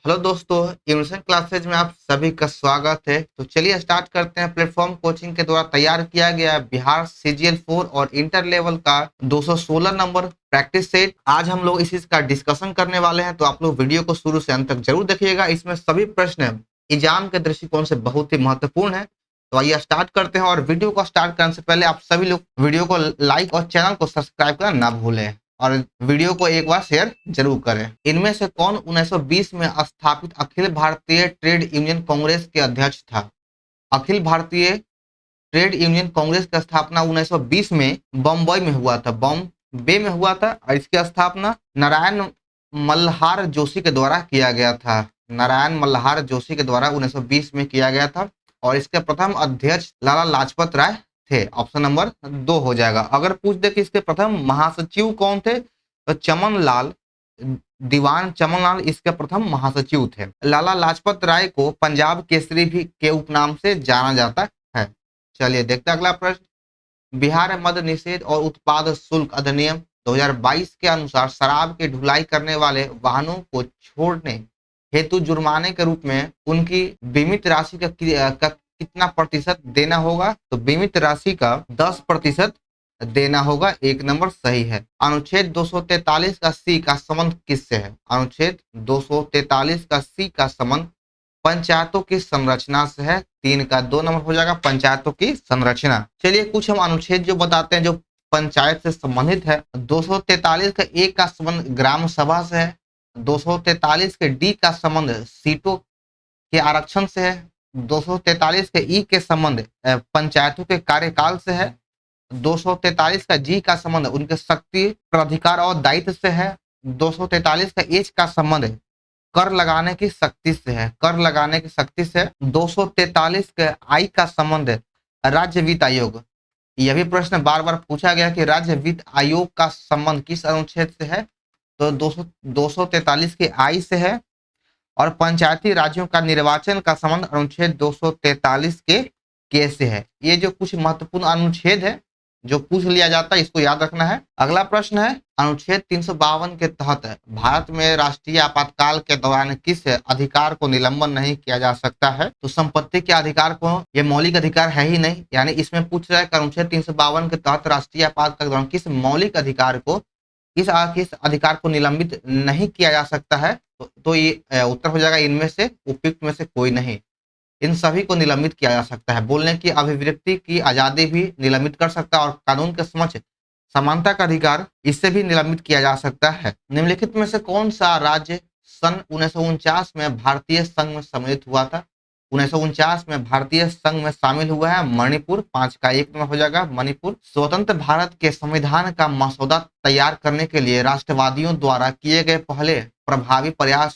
Hello दोस्तों, immersion classes में आप सभी का स्वागत है। तो चलिए स्टार्ट करते हैं। प्लेटफॉर्म कोचिंग के द्वारा तैयार किया गया बिहार सीजीएल 4 और इंटर लेवल का 216 नंबर प्रैक्टिस सेट। आज हम लोग इस चीज का डिस्कशन करने वाले हैं, तो आप लोग वीडियो को शुरू से अंत तक जरूर देखिएगा। इसमें सभी प्रश्न एग्जाम के दृष्टिकोण से बहुत ही महत्वपूर्ण है। तो आइए स्टार्ट करते हैं। और वीडियो को स्टार्ट करने से पहले आप सभी लोग वीडियो को लाइक और चैनल को सब्सक्राइब करना ना भूलें और वीडियो को एक बार शेयर जरूर करें। इनमें से कौन 1920 में स्थापित अखिल भारतीय ट्रेड यूनियन कांग्रेस के अध्यक्ष था? अखिल भारतीय ट्रेड यूनियन कांग्रेस का स्थापना 1920 में बम्बई में हुआ था, बॉम्बे में हुआ था। और इसकी स्थापना नारायण मल्हार जोशी के द्वारा किया गया था। नारायण मल्हार जोशी के द्वारा 1920 में किया गया था। और इसके प्रथम अध्यक्ष लाला लाजपत राय थे। ऑप्शन नंबर 2 हो जाएगा। अगर पूछ दे कि इसके प्रथम महासचिव कौन थे, तो चमन लाल, दीवान चमन लाल इसके प्रथम महासचिव थे। लाला लाजपत राय को पंजाब केसरी भी के उपनाम से जाना जाता है। चलिए देखते हैं अगला प्रश्न। बिहार मद्य निषेध और उत्पाद शुल्क अधिनियम 2022 के अनुसार शराब की ढुलाई करने वाले वाहनों को छोड़ने हेतु जुर्माने के रूप में उनकी बीमित राशि का कितना प्रतिशत देना होगा? तो बीमित राशि का 10% देना होगा। एक नंबर सही है। अनुच्छेद 243 का सी का संबंध किससे है? अनुच्छेद 243 का सी का संबंध पंचायतों की संरचना से है। 3 का 2 नंबर हो जाएगा, पंचायतों की संरचना। चलिए कुछ हम अनुच्छेद जो बताते हैं जो पंचायत से संबंधित है। 243 का ए का संबंध ग्राम सभा से है। 243 के डी का संबंध सीटों के आरक्षण से है। 243 के ई के संबंध पंचायतों के कार्यकाल से है। 243 का जी का संबंध उनके शक्ति, प्राधिकार और दायित्व से है। 243 का एच का संबंध कर लगाने की शक्ति से है, कर लगाने की शक्ति से। 243 के आई का संबंध राज्य वित्त आयोग। यह भी प्रश्न बार बार पूछा गया कि राज्य वित्त आयोग का संबंध किस अनुच्छेद से है? तो 243 के आई से है। और पंचायती राज्यों का निर्वाचन का संबंध अनुच्छेद 243 के से है। ये जो कुछ महत्वपूर्ण अनुच्छेद है जो पूछ लिया जाता है, इसको याद रखना है। अगला प्रश्न है, अनुच्छेद 352 के तहत भारत में राष्ट्रीय आपातकाल के दौरान किस अधिकार को निलंबन नहीं किया जा सकता है? तो संपत्ति के अधिकार को, यह मौलिक अधिकार है ही नहीं। यानी इसमें पूछ रहा है कि अनुच्छेद 352 के तहत राष्ट्रीय आपातकाल के दौरान किस मौलिक अधिकार को, किस अधिकार को निलंबित नहीं किया जा सकता है? तो ये उत्तर हो जाएगा इनमें से उपयुक्त में से कोई नहीं। इन सभी को निलंबित किया जा सकता है। बोलने की, अभिव्यक्ति की आजादी भी निलंबित कर सकता है और कानून के समक्ष समानता का अधिकार, इससे भी निलंबित किया जा सकता है। निम्नलिखित में से कौन सा राज्य सन 1949 में भारतीय संघ में सम्मिलित हुआ था? 1949 में भारतीय संघ में शामिल हुआ है मणिपुर। 5 का 1 नंबर हो जाएगा, मणिपुर। स्वतंत्र भारत के संविधान का मसौदा तैयार करने के लिए राष्ट्रवादियों द्वारा किए गए पहले प्रभावी प्रयास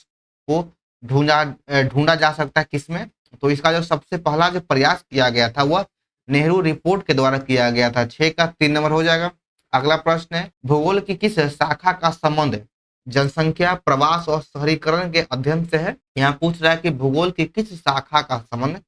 को ढूंढा जा सकता है किसमें? तो इसका जो सबसे पहला जो प्रयास किया गया था वह नेहरू रिपोर्ट के द्वारा किया गया था। 6 का 3 नंबर हो जाएगा। अगला प्रश्न है, भूगोल की किस शाखा का संबंध जनसंख्या, प्रवास और शहरीकरण के अध्ययन से है? यहाँ पूछ रहा है कि भूगोल की किस शाखा का संबंध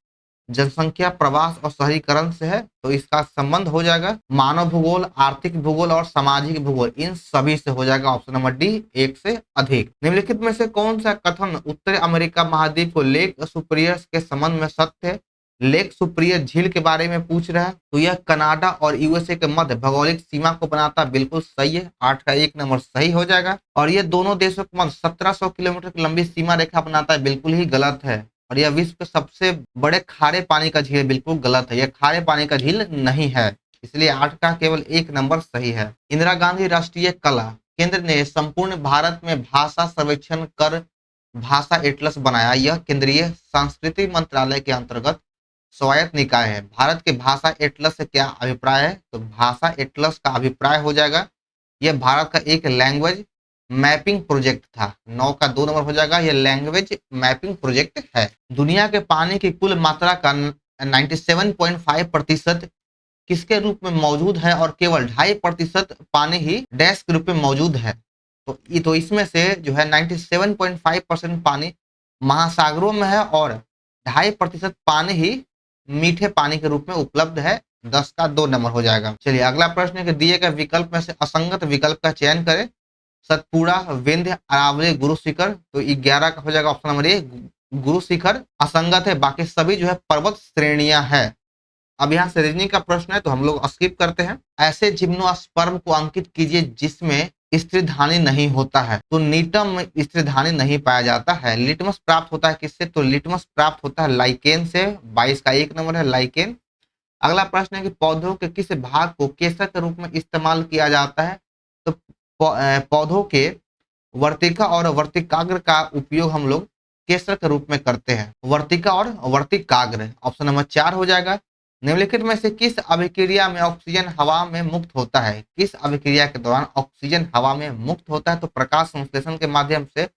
जनसंख्या, प्रवास और शहरीकरण से है? तो इसका संबंध हो जाएगा मानव भूगोल, आर्थिक भूगोल और सामाजिक भूगोल, इन सभी से हो जाएगा। ऑप्शन नंबर डी, एक से अधिक। निम्नलिखित में से कौन सा कथन उत्तरी अमेरिका महाद्वीप को लेक सुप्रियर के संबंध में सत्य है? लेक सुप्रियर झील के बारे में पूछ रहा है। तो यह कनाडा और यूएसए के मध्य भौगोलिक सीमा को बनाता, बिल्कुल सही है। 8 का 1 नंबर सही हो जाएगा। और यह दोनों देशों के मध्य 1700 किलोमीटर की लंबी सीमा रेखा बनाता है, बिल्कुल ही गलत है। और यह विश्व के सबसे बड़े खारे पानी का झील, बिल्कुल गलत है। यह खारे पानी का झील नहीं है, इसलिए 8 का केवल 1 नंबर सही है। इंदिरा गांधी राष्ट्रीय कला केंद्र ने संपूर्ण भारत में भाषा सर्वेक्षण कर भाषा एटलस बनाया। यह केंद्रीय संस्कृति मंत्रालय के अंतर्गत स्वायत्त निकाय है। भारत के भाषा एटलस से क्या अभिप्राय है? तो भाषा एटलस का अभिप्राय हो जाएगा यह भारत का एक लैंग्वेज मैपिंग प्रोजेक्ट था। 9 का 2 नंबर हो जाएगा, यह लैंग्वेज मैपिंग प्रोजेक्ट है। दुनिया के पानी की कुल मात्रा का 97.5% किसके रूप में मौजूद है और केवल 2.5% पानी ही डैश के रूप में मौजूद है? तो इसमें से जो है 97.5% पानी महासागरों में है और 2.5% पानी ही मीठे पानी के रूप में उपलब्ध है। 10 का 2 नंबर हो जाएगा। चलिए अगला प्रश्न है कि दिए गए विकल्प में से असंगत विकल्प का चयन करें। सतपुड़ा, विंध्य, अरावली, गुरु शिखर। तो 11 का हो जाएगा ऑप्शन नंबर ए, गुरु शिखर असंगत है, बाकी सभी जो है पर्वत श्रेणियां है। अब यहाँ से रीजनिंग का प्रश्न है तो हम लोग स्किप करते हैं। ऐसे जिम्नोस्पर्म को अंकित कीजिए जिसमें स्त्रीधानी नहीं होता है। तो नीटम में स्त्रीधानी नहीं पाया जाता है। लिटमस प्राप्त होता है किससे? तो लिटमस प्राप्त होता है लाइकेन से। 22 का 1 नंबर है लाइकेन। अगला प्रश्न है कि पौधों के किस भाग को केसर के रूप में इस्तेमाल किया जाता है? तो पौधों के वर्तिका और वर्तिकाग्र का उपयोग हम लोग केसर के रूप में करते हैं। वर्तिका और वर्तिकाग्र ऑप्शन नंबर 4 हो जाएगा। निम्नलिखित में से किस अभिक्रिया में ऑक्सीजन हवा में मुक्त होता है? किस अभिक्रिया के दौरान ऑक्सीजन हवा में मुक्त होता है? तो प्रकाश संश्लेषण के माध्यम से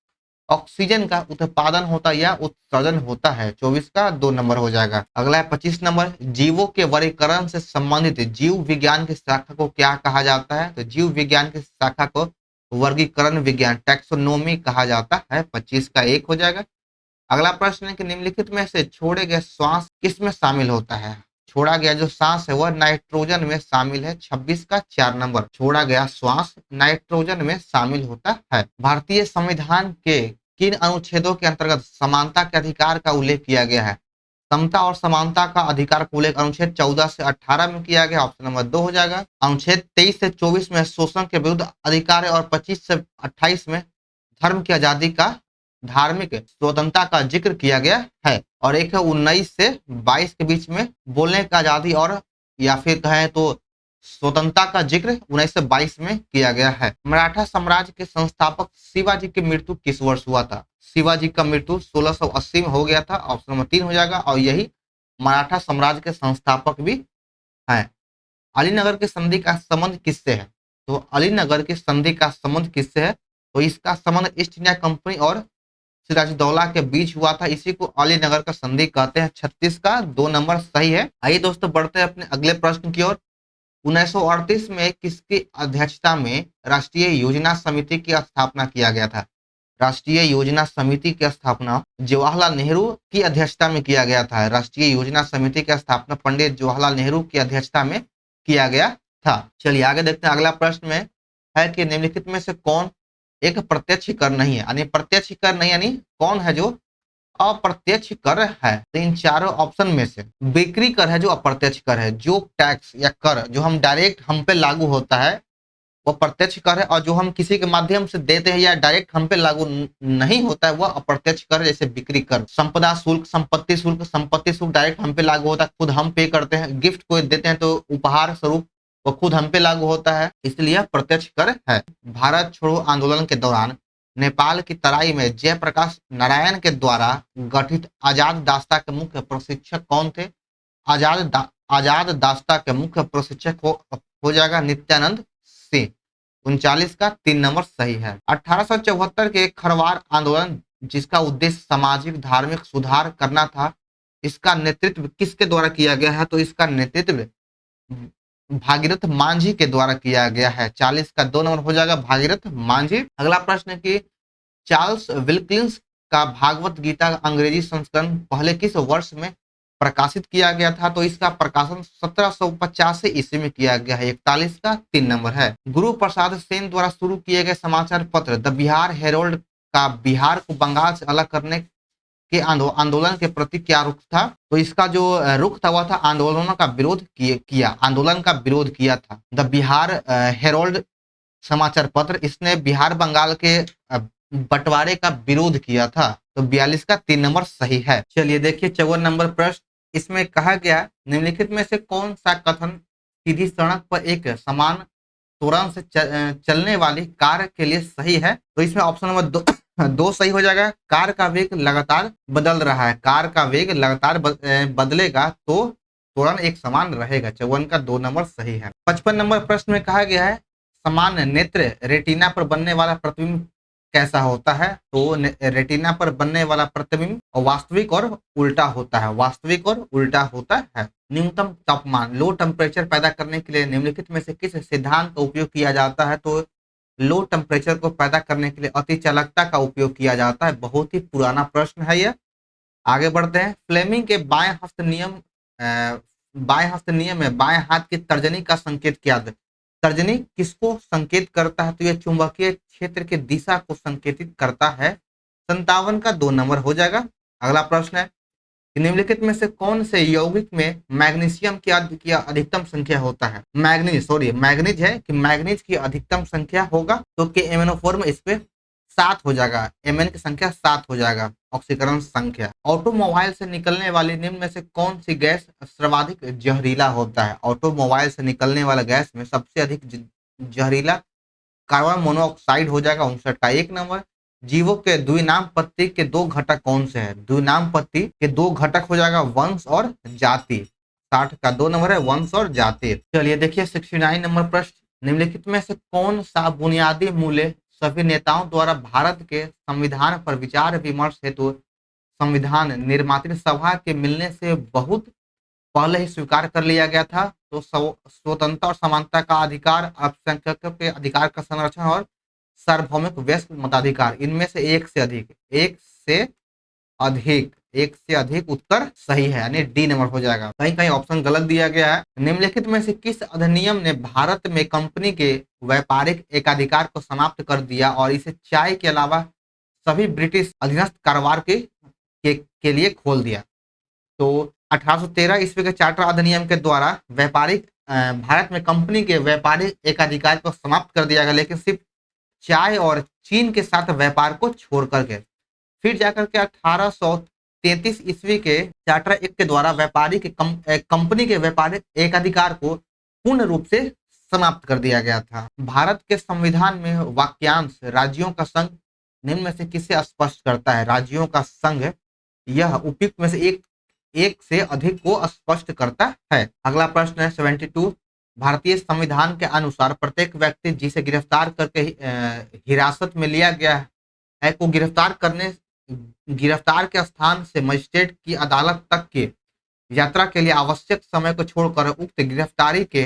ऑक्सीजन का उत्पादन होता है या उत्सर्जन होता है। 24 का 2 नंबर हो जाएगा। अगला है 25 नंबर। जीवों के वर्गीकरण से संबंधित जीव विज्ञान की शाखा को क्या कहा जाता है? तो जीव विज्ञान की शाखा को वर्गीकरण विज्ञान टैक्सोनोमी कहा जाता है। 25 का 1 हो जाएगा। अगला प्रश्न है कि निम्नलिखित में से छोड़े गए श्वास किस में शामिल होता है? छोड़ा गया जो सांस है वह नाइट्रोजन में शामिल है। 26 का 4 नंबर। छोड़ा गया श्वास नाइट्रोजन में शामिल होता है। भारतीय संविधान के किन अनुच्छेदों के अंतर्गत समानता के अधिकार का उल्लेख किया गया है? समता और समानता का अधिकार का उल्लेख अनुच्छेद 14 से 18 में किया गया। ऑप्शन नंबर 2 हो जाएगा। अनुच्छेद 23 से 24 में शोषण के विरुद्ध अधिकार है और 25 से 28 में धर्म की आजादी का धार्मिक स्वतंत्रता का जिक्र किया गया है। और एक है 19 से 22 के बीच में बोलने की आजादी और या फिर कहें तो स्वतंत्रता का जिक्र 19 से 22 में किया गया है। मराठा साम्राज्य के संस्थापक शिवाजी की मृत्यु किस वर्ष हुआ था? शिवाजी का मृत्यु 1680 में हो गया था। ऑप्शन नंबर 3 हो जाएगा। और यही मराठा साम्राज्य के संस्थापक भी हैं। अलीनगर की संधि का संबंध किससे है? तो अलीनगर की संधि का संबंध किससे है? तो इसका संबंध ईस्ट इंडिया कंपनी और सिराजुद्दौला के बीच हुआ था। इसी को अलीनगर का संधि कहते हैं। 36 का 2 नंबर सही है। आइए दोस्तों बढ़ते हैं अपने अगले प्रश्न की ओर। 1938 में किसकी अध्यक्षता में राष्ट्रीय योजना समिति की स्थापना किया गया था? राष्ट्रीय योजना समिति की स्थापना जवाहरलाल नेहरू की अध्यक्षता में किया गया था। राष्ट्रीय योजना समिति की स्थापना पंडित जवाहरलाल नेहरू की अध्यक्षता में किया गया था। चलिए आगे देखते हैं। अगला प्रश्न में है कि निम्नलिखित में से कौन एक प्रत्यक्ष कर नहीं है? यानी प्रत्यक्ष कर नहीं यानी कौन है जो अप्रत्यक्ष कर है? तो इन चारों ऑप्शन में से बिक्री कर है जो अप्रत्यक्ष कर है। जो टैक्स या कर जो हम डायरेक्ट हम पे लागू होता है वो प्रत्यक्ष कर है, और जो हम किसी के माध्यम से देते हैं या डायरेक्ट हम पे लागू नहीं होता है वह अप्रत्यक्ष कर। जैसे बिक्री कर, संपदा शुल्क, संपत्ति शुल्क। संपत्ति शुल्क डायरेक्ट हम पे लागू होता है, खुद हम पे करते हैं। गिफ्ट को देते हैं तो उपहार स्वरूप वो खुद हम पे लागू होता है, इसलिए प्रत्यक्ष कर है। भारत छोड़ो आंदोलन के दौरान नेपाल की तराई में जयप्रकाश नारायण के द्वारा गठित आजाद दास्ता के मुख्य प्रशिक्षक कौन थे? आजाद दास्ता के मुख्य प्रशिक्षक हो जाएगा नित्यानंद सिंह। 39 का 3 नंबर सही है। 1874 के खरवार आंदोलन जिसका उद्देश्य सामाजिक धार्मिक सुधार करना था, इसका नेतृत्व किसके द्वारा किया गया है? तो इसका नेतृत्व भागीरथ मांझी के द्वारा किया गया है। 40 का 2 नंबर हो जाएगा भागीरथ मांझी। अगला प्रश्न है कि चार्ल्स विल्किंस का भागवत गीता अंग्रेजी संस्करण पहले किस वर्ष में प्रकाशित किया गया था? तो इसका प्रकाशन 1785 ईस्वी में किया गया है। 41 का 3 नंबर है। गुरु प्रसाद सेन द्वारा शुरू किए गए समाचार पत्र द बिहार हेरोल्ड का बिहार को बंगाल से अलग करने के आंदोलन के प्रति क्या रुख था? तो इसका जो रुख था वह था आंदोलनों का विरोध किया आंदोलन का विरोध किया था। द बिहार हेरोल्ड समाचार पत्र इसने बिहार बंगाल के बंटवारे का विरोध किया था। तो 42 का 3 नंबर सही है। चलिए देखिए 54 नंबर प्रश्न। इसमें कहा गया निम्नलिखित में से कौन सा कथन सीधी सड़क पर एक समान त्वरण से चलने वाली कार के लिए सही है? तो इसमें ऑप्शन नंबर 2 सही हो जाएगा। कार का वेग लगातार बदल रहा है। कार का वेग लगातार बदलेगा तो त्वरण एक समान रहेगा। 54 का 2 नंबर सही है। 55 नंबर प्रश्न में कहा गया है समान नेत्र रेटिना पर बनने वाला प्रतिबिंब कैसा होता है? तो रेटिना पर बनने वाला प्रतिबिंब वास्तविक और उल्टा होता है। वास्तविक और उल्टा होता है। न्यूनतम तापमान लो टेम्परेचर पैदा करने के लिए निम्नलिखित में से किस सिद्धांत का उपयोग किया जाता है? तो लो टेम्परेचर को पैदा करने के लिए अतिचालकता का उपयोग किया जाता है। बहुत ही पुराना प्रश्न है यह। आगे बढ़ते हैं। फ्लेमिंग के बाएं हस्त नियम में बाएं हाथ की तर्जनी का संकेत क्या तर्जनी किसको संकेत करता है? तो यह चुंबकीय क्षेत्र की दिशा को संकेतित करता है। 57 का 2 नंबर हो जाएगा। अगला प्रश्न है, निम्नलिखित में से कौन से यौगिक में मैग्नीशियम की अधिकतम संख्या होता है? मैग्नीज है कि मैग्नीज की अधिकतम संख्या होगा तो के एमएनओ4 में इस पे 7 हो जाएगा। एमएन की संख्या 7 हो जाएगा, ऑक्सीकरण संख्या। ऑटोमोबाइल से निकलने वाली निम्न में से कौन सी गैस सर्वाधिक जहरीला होता है? ऑटोमोबाइल से निकलने वाला गैस में सबसे अधिक जहरीला कार्बन मोनोऑक्साइड हो जाएगा, 59 का 1 नंबर। जीवों के द्विनाम पत्ती के 2 घटक कौन से हैं? द्विनाम पत्ती के 2 घटक हो जाएगा वंश और जाति, 60 का 2 नंबर है, वंश और जाति। चलिए देखिए 69 नंबर प्रश्न, निम्नलिखित में से कौन सा बुनियादी मूल्य सभी नेताओं द्वारा भारत के संविधान पर विचार विमर्श हेतु संविधान निर्मात्री सभा के मिलने से बहुत पहले ही स्वीकार कर लिया गया था? तो स्वतंत्रता और समानता का अधिकार, अल्पसंख्यकों के अधिकार का संरक्षण और सार्वभौमिक वयस्क मताधिकार। इनमें से एक से अधिक, एक से अधिक उत्तर सही है, यानी डी नंबर हो जाएगा। कहीं कहीं ऑप्शन गलत दिया गया है। निम्नलिखित में से किस अधिनियम ने भारत में कंपनी के व्यापारिक एकाधिकार को समाप्त कर दिया और इसे चाय के अलावा सभी ब्रिटिश अधीनस्थ कारोबार के लिए खोल दिया? तो 1813 ईस्वी के चार्टर अधिनियम के द्वारा भारत में कंपनी के व्यापारिक एकाधिकार को समाप्त कर दिया गया, लेकिन सिर्फ चाय और चीन के साथ व्यापार को छोड़ करके। फिर जाकर के 1833 ईस्वी के चार्टर एक्ट के द्वारा कंपनी के व्यापारिक एकाधिकार को पूर्ण रूप से समाप्त कर दिया गया था। भारत के संविधान में वाक्यांश राज्यों का संघ निम्न में से किसे स्पष्ट करता है? राज्यों का संघ यह उपयुक्त में से एक से अधिक को स्पष्ट करता है। अगला प्रश्न है 72, भारतीय संविधान के अनुसार प्रत्येक व्यक्ति जिसे गिरफ्तार करके हिरासत में लिया गया है को गिरफ्तार के स्थान से मजिस्ट्रेट की अदालत तक की यात्रा के लिए आवश्यक समय को छोड़कर उक्त गिरफ्तारी के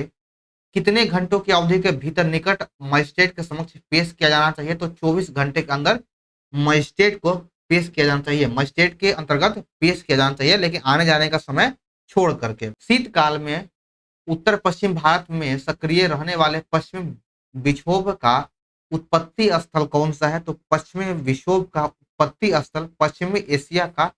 कितने घंटों की अवधि के भीतर निकट मजिस्ट्रेट के समक्ष पेश किया जाना चाहिए? तो 24 घंटे के अंदर मजिस्ट्रेट को पेश किया जाना चाहिए, मजिस्ट्रेट के अंतर्गत पेश किया जाना चाहिए, लेकिन आने जाने का समय छोड़ करके। शीतकाल में उत्तर पश्चिम भारत में सक्रिय रहने वाले पश्चिमी विक्षोभ का उत्पत्ति स्थल कौन सा है? तो पश्चिमी विक्षोभ का उत्पत्ति स्थल पश्चिमी एशिया का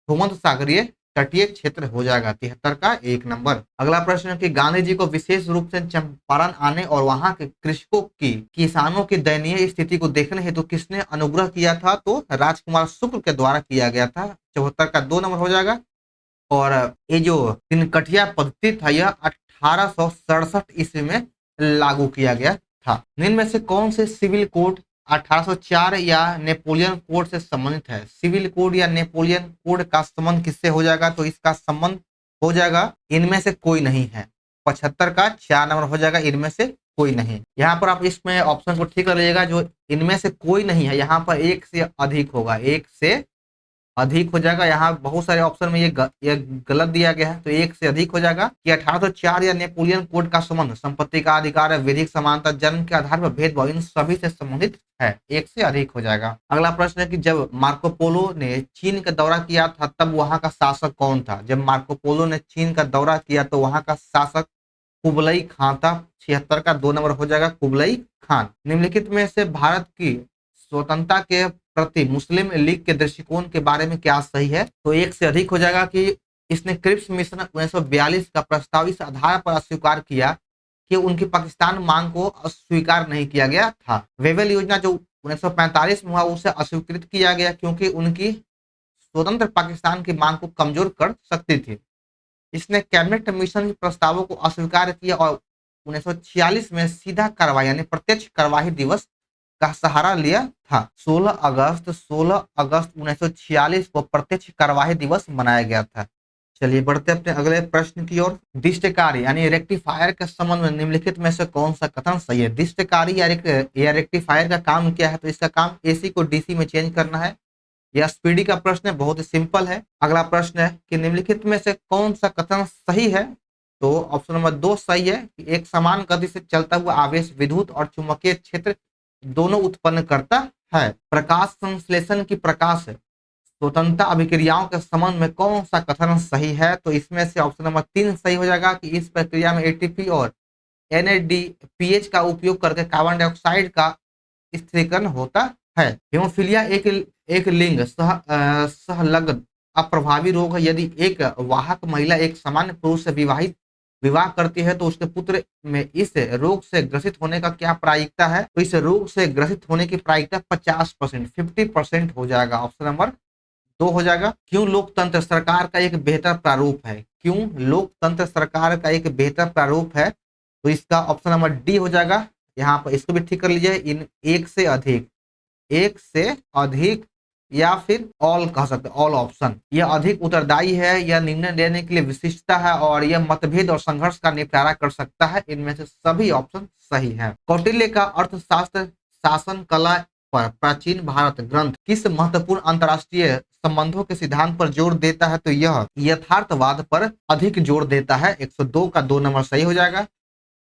भूमध्य सागरीय तटीय क्षेत्र हो जाएगा, 73 का 1 नंबर। अगला प्रश्न है कि गांधी जी को विशेष रूप से चंपारण आने और वहां के कृषकों की किसानों की दयनीय स्थिति को देखने हेतु किसने अनुग्रह किया था? तो राजकुमार शुक्ल के द्वारा किया गया था, 74 का 2 नंबर हो जाएगा। और ये जो तिनकठिया पद्धति था यह 1867 ईस्वी में लागू किया गया था। निम्न में से कौन से सिविल कोड 1804 या नेपोलियन कोड से संबंधित है? सिविल कोड या नेपोलियन कोड का संबंध किससे हो जाएगा? तो इसका संबंध हो जाएगा इनमें से कोई नहीं है, 75 का 4 नंबर हो जाएगा, इनमें से कोई नहीं। यहाँ पर आप इसमें ऑप्शन को ठीक कर लीजिएगा, जो इनमें से कोई नहीं है यहाँ पर एक से अधिक होगा, एक से अधिक हो जाएगा। यहाँ बहुत सारे ऑप्शन में ये गलत दिया गया है, तो एक से अधिक हो जाएगा कि 1804 या नेपोलियन कोड का संबंध संपत्ति का अधिकार, विधिक समानता, जन्म के आधार पर भेदभाव, इन सभी से संबंधित है, एक से अधिक हो जाएगा। अगला प्रश्न है कि जब मार्को पोलो ने चीन का दौरा किया था तब वहां का शासक कौन था? जब मार्को पोलो ने चीन का दौरा किया तो वहां का शासक कुबलई खान था, 76 का 2 नंबर हो जाएगा, कुबलई खान। निम्नलिखित में से भारत की स्वतंत्रता के प्रति मुस्लिम लीग के दृष्टिकोण के बारे में क्या सही है? तो एक से अधिक हो जाएगा कि इसने क्रिप्स मिशन 1942 का प्रस्ताव इस आधार पर अस्वीकार किया कि उनकी पाकिस्तान मांग को अस्वीकार नहीं किया गया था। वेवेल योजना जो 1945 में हुआ उसे अस्वीकृत किया गया क्योंकि उनकी स्वतंत्र पाकिस्तान की मांग को कमजोर कर सकती थी। इसने कैबिनेट मिशन के प्रस्तावों को अस्वीकार किया और 1946 में सीधा कार्रवाई यानी प्रत्यक्ष कार्यवाही दिवस का सहारा लिया था। 16 अगस्त 1946 को प्रत्यक्ष कार्यवाही दिवस मनाया गया था। चलिए बढ़ते अपने अगले प्रश्न की ओर। दिष्टकारी यानी रेक्टिफायर के संबंध में निम्नलिखित में से कौन सा कथन सही है? दिष्टकारी या रेक्टिफायर का काम क्या है? तो इसका काम एसी को डीसी में चेंज करना है। यह स्पीडी का प्रश्न है, बहुत ही सिंपल है। अगला प्रश्न है कि निम्नलिखित में से कौन सा कथन सही है? तो ऑप्शन नंबर 2 सही है कि एक समान गति से चलता हुआ आवेश विद्युत और चुंबकीय क्षेत्र दोनों उत्पन्न करता है। प्रकाश संश्लेषण की प्रकाश स्वतंत्रता अभिक्रियाओं के संबंध में कौन सा कथन सही है? तो इसमें से ऑप्शन नंबर 3 सही हो जाएगा कि इस प्रक्रिया में एटीपी और NADPH का उपयोग करके कार्बन डाइऑक्साइड का स्थिरीकरण होता है। हेमोफीलिया एक लिंग सहलग्न अप्रभावी रोग है। यदि एक वाहक महिला एक सामान्य पुरुष से विवाह करती है तो उसके पुत्र में इस रोग से ग्रसित होने का क्या प्रायिकता है? तो इस रोग से ग्रसित होने की प्रायिकता 50%, 50% हो जाएगा। ऑप्शन नंबर 2 हो जाएगा। क्यों लोकतंत्र सरकार का एक बेहतर प्रारूप है? क्यों लोकतंत्र सरकार का एक बेहतर प्रारूप है? तो इसका ऑप्शन नंबर डी हो जाएगा। यहाँ पर इसको भी ठीक कर लीजिए। इन एक से अधिक या फिर ऑल कह सकते हैं, ऑल ऑप्शन। यह अधिक उत्तरदायी है, यह निर्णय लेने के लिए विशिष्टता है और यह मतभेद और संघर्ष का निपटारा कर सकता है। इनमें से सभी ऑप्शन सही है। कौटिल्य का अर्थशास्त्र शासन कला पर प्राचीन भारत ग्रंथ किस महत्वपूर्ण अंतरराष्ट्रीय संबंधों के सिद्धांत पर जोर देता है? तो यह यथार्थवाद पर अधिक जोर देता है। 102 का 2 नंबर सही हो जाएगा।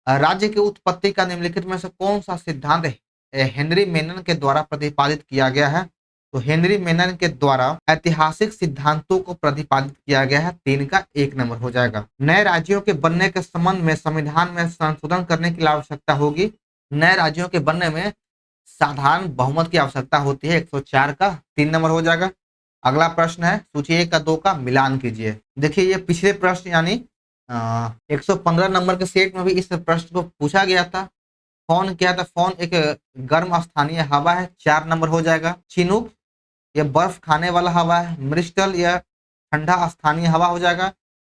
राज्य की उत्पत्ति का निम्नलिखित में से कौन सा सिद्धांत हेनरी मेनन के द्वारा प्रतिपादित किया गया है? तो हेनरी मेनन के द्वारा ऐतिहासिक सिद्धांतों को प्रतिपादित किया गया है। 3 का 1 नंबर हो जाएगा। नए राज्यों के बनने के संबंध में संविधान में संशोधन करने की आवश्यकता होगी। नए राज्यों के बनने में साधारण बहुमत की आवश्यकता होती है। 104 का 3 नंबर हो जाएगा। अगला प्रश्न है सूची 1 का 2 का मिलान कीजिए। देखिए ये पिछले प्रश्न यानी 115 नंबर के सेट में भी इस प्रश्न को पूछा गया था। फोन क्या था? फोन एक गर्म स्थानीय हवा है। 4 नंबर हो जाएगा। चिनूक यह बर्फ खाने वाला हवा है। मृष्टल यह ठंडा स्थानीय हवा हो जाएगा।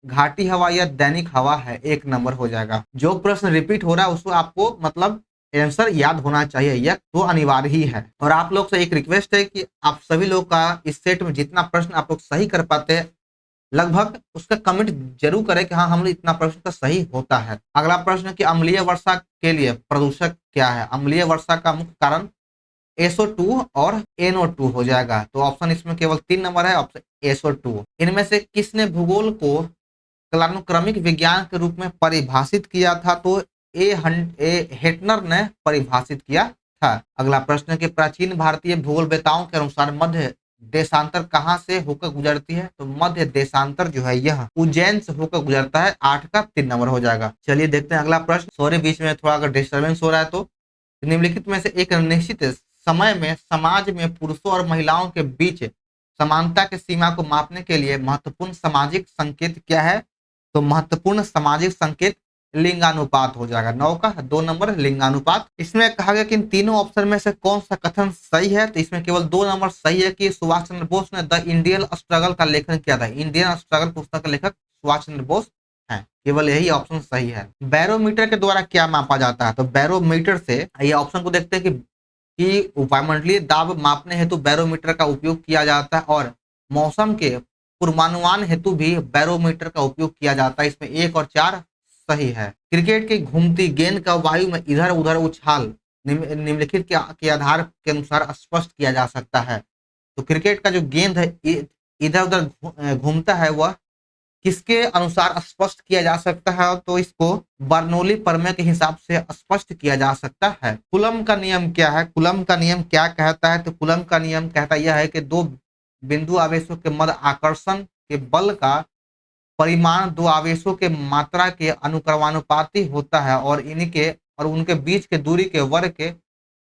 घाटी हवा यह दैनिक हवा है। 1 नंबर हो जाएगा। जो प्रश्न रिपीट हो रहा है उसको आपको मतलब आंसर याद होना चाहिए, यह तो अनिवार्य ही है। और आप लोग से एक रिक्वेस्ट है कि आप सभी लोग का इस सेट में जितना प्रश्न आप लोग सही कर पाते हैं लगभग उसका कमेंट जरूर करें कि हाँ हम इतना प्रश्न का सही होता है। अगला प्रश्न कि अम्लीय वर्षा के लिए प्रदूषक क्या है? अम्लीय वर्षा का मुख्य कारण SO2 और NO2 हो जाएगा। तो ऑप्शन इसमें केवल 3 नंबर है, ऑप्शन SO2। इनमें से किसने भूगोल को कालानुक्रमिक विज्ञान के रूप में परिभाषित किया था? तो हेटनर ने परिभाषित किया था। अगला प्रश्न कि प्राचीन भारतीय भूगोलवेताओं के अनुसार मध्य देशांतर कहाँ से होकर गुजरती है? तो मध्य देशांतर जो है यह उज्जैन से होकर गुजरता है। 8 का 3 नंबर हो जाएगा। चलिए देखते हैं अगला प्रश्न। सॉरी बीच में थोड़ा अगर डिस्टर्बेंस हो रहा है तो। निम्नलिखित में से एक निश्चित समय में समाज में पुरुषों और महिलाओं के बीच समानता की सीमा को मापने के लिए महत्वपूर्ण सामाजिक संकेत क्या है? तो महत्वपूर्ण सामाजिक संकेत लिंगानुपात हो जाएगा। 9 का 2 नंबर लिंगानुपात। इसमें कहा गया कि इन तीनों ऑप्शन में से कौन सा कथन सही है? तो इसमें केवल 2 नंबर सही है कि सुभाष चंद्र बोस ने द इंडियन स्ट्रगल का लेखन किया था। इंडियन स्ट्रगल पुस्तक का लेखक सुभाष चंद्र बोस है। केवल यही ऑप्शन सही है। बैरोमीटर के द्वारा क्या मापा जाता है? तो बैरोमीटर से ये ऑप्शन को देखते हैं कि वायुमंडलीय दाब मापने हेतु बैरोमीटर का उपयोग किया जाता है और मौसम के पूर्वानुमान हेतु भी बैरोमीटर का उपयोग किया जाता है। इसमें 1 और 4 सही है। क्रिकेट की घूमती गेंद का वायु में इधर उधर उछाल निम्नलिखित के आधार के अनुसार स्पष्ट किया जा सकता है। तो क्रिकेट का जो गेंद है इधर उधर घूमता है वह किसके अनुसार स्पष्ट किया जा सकता है? तो इसको बर्नौली प्रमेय के हिसाब से स्पष्ट किया जा सकता है। कूलम का नियम क्या है? कूलम का नियम क्या कहता है? तो कूलम का नियम कहता यह है कि दो बिंदु आवेशों के मध्य आकर्षण के बल का परिमाण दो आवेशों के मात्रा के अनुक्रमानुपाती होता है और इनके और उनके बीच के दूरी के वर्ग के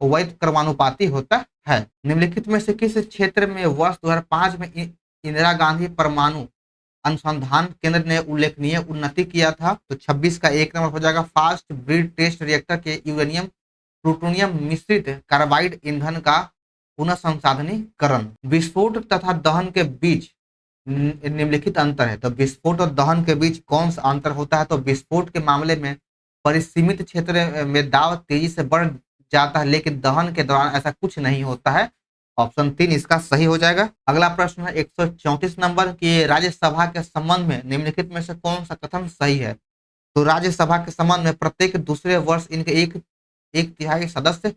वैध क्रमानुपाती होता है। निम्नलिखित में से किस क्षेत्र में वर्ष 2005 में इंदिरा गांधी परमाणु अनुसंधान केंद्र ने उल्लेखनीय उन्नति किया था? तो 26 का 1 नंबर हो जाएगा। फास्ट ब्रीड टेस्ट रिएक्टर के यूरेनियम प्लूटोनियम मिश्रित कार्बाइड ईंधन का पुनः संसाधनीकरण। विस्फोट तथा दहन के बीच निम्नलिखित अंतर है। तो विस्फोट और दहन के बीच कौन सा अंतर होता है? तो विस्फोट के मामले में परिसीमित क्षेत्र में दाब तेजी से बढ़ जाता है लेकिन दहन के दौरान ऐसा कुछ नहीं होता है। ऑप्शन 3 इसका सही हो जाएगा। अगला प्रश्न है 134 नंबर की राज्यसभा के संबंध में निम्नलिखित में से कौन सा कथन सही है? तो राज्यसभा के संबंध में प्रत्येक दूसरे वर्ष इनके एक तिहाई सदस्य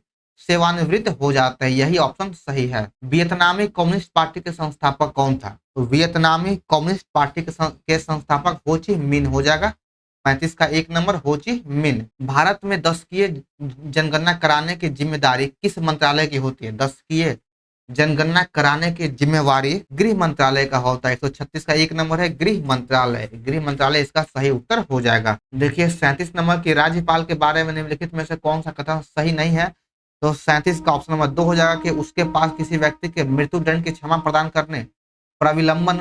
सेवानिवृत्त हो जाते हैं। यही ऑप्शन सही है। वियतनामी कम्युनिस्ट पार्टी के संस्थापक कौन था? तो वियतनामी कम्युनिस्ट पार्टी के संस्थापक हो ची मिन हो जाएगा। 35 का 1 नंबर हो ची मिन। भारत में दशकीय जनगणना कराने की जिम्मेदारी किस मंत्रालय की होती है? दशकीय जनगणना कराने की जिम्मेवारी गृह मंत्रालय का होता है। 136 का 1 नंबर है गृह मंत्रालय, गृह मंत्रालय इसका सही उत्तर हो जाएगा। देखिए 37 नंबर की राज्यपाल के बारे में निम्नलिखित में से कौन सा कथन सही नहीं है, तो 37 का ऑप्शन नंबर 2 हो जाएगा कि उसके पास किसी व्यक्ति के मृत्यु दंड की क्षमा प्रदान करने, प्रविलंबन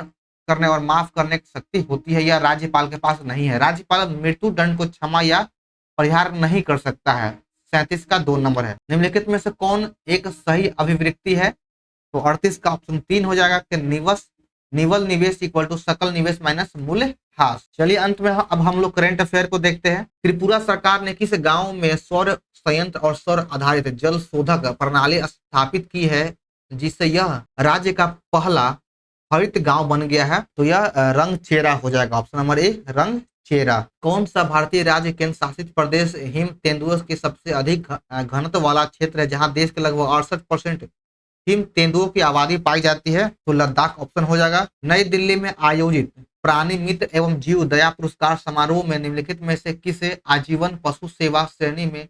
करने और माफ करने की शक्ति होती है, या राज्यपाल के पास नहीं है। राज्यपाल मृत्यु दंड को क्षमा या परिहार नहीं कर सकता है। 37 का 2 नंबर है। निम्नलिखित में से कौन एक सही अभिव्यक्ति है, तो 38 का ऑप्शन 3 हो जाएगा कि निवल निवेश इक्वल टू सकल निवेश माइनस मूल्य ह्रास। चलिए अंत में अब हम लोग करंट अफेयर को देखते हैं। त्रिपुरा सरकार ने किस गांव में सौर संयंत्र और सौर आधारित जल शोधक प्रणाली स्थापित की है, जिससे यह राज्य का पहला हरित गांव बन गया है, तो यह रंगचेरा हो जाएगा। ऑप्शन नंबर ए रंगचेरा। कौन सा भारतीय राज्य केंद्र शासित प्रदेश हिम तेंदुओं की सबसे अधिक घनत्व वाला क्षेत्र है, जहां देश के लगभग 68% हिम तेंदुओं की आबादी पाई जाती है, तो लद्दाख ऑप्शन हो जाएगा। नई दिल्ली में आयोजित प्राणी मित्र एवं जीव दया पुरस्कार समारोह में निम्नलिखित में से किसे आजीवन पशु सेवा श्रेणी में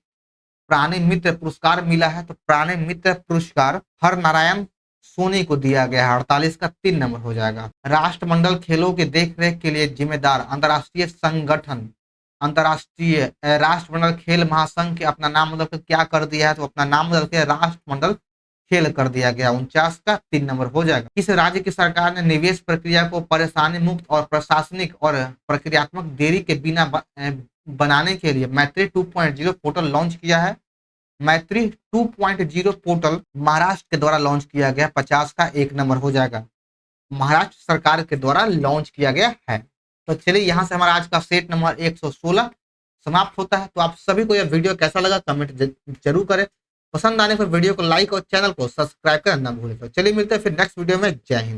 प्राणी मित्र पुरस्कार मिला है, तो प्राणी मित्र पुरस्कार हर नारायण सोनी को दिया गया है। 48 का 3 नंबर हो जाएगा। राष्ट्रमंडल खेलों की देखरेख के लिए जिम्मेदार अंतर्राष्ट्रीय संगठन, अंतर्राष्ट्रीय राष्ट्रमंडल खेल महासंघ के अपना नाम बदल कर क्या कर दिया है, तो अपना नाम बदल के राष्ट्रमंडल खेल कर दिया गया। 49 का 3 नंबर हो जाएगा। किस राज्य की सरकार ने निवेश प्रक्रिया को परेशानी मुक्त और प्रशासनिक और प्रक्रियात्मक देरी के बिना बनाने के लिए मैत्री 2.0 पोर्टल लॉन्च किया है? मैत्री 2.0 पोर्टल महाराष्ट्र के द्वारा लॉन्च किया गया। 50 का 1 नंबर हो जाएगा। महाराष्ट्र सरकार के द्वारा लॉन्च किया गया है। तो चलिए यहाँ से हमारा आज का सेट नंबर 116 समाप्त होता है। तो आप सभी को यह वीडियो कैसा लगा कमेंट जरूर करें। पसंद आने पर वीडियो को लाइक और चैनल को सब्सक्राइब करना ना भूलें। तो चलिए मिलते हैं फिर नेक्स्ट वीडियो में। जय हिंद।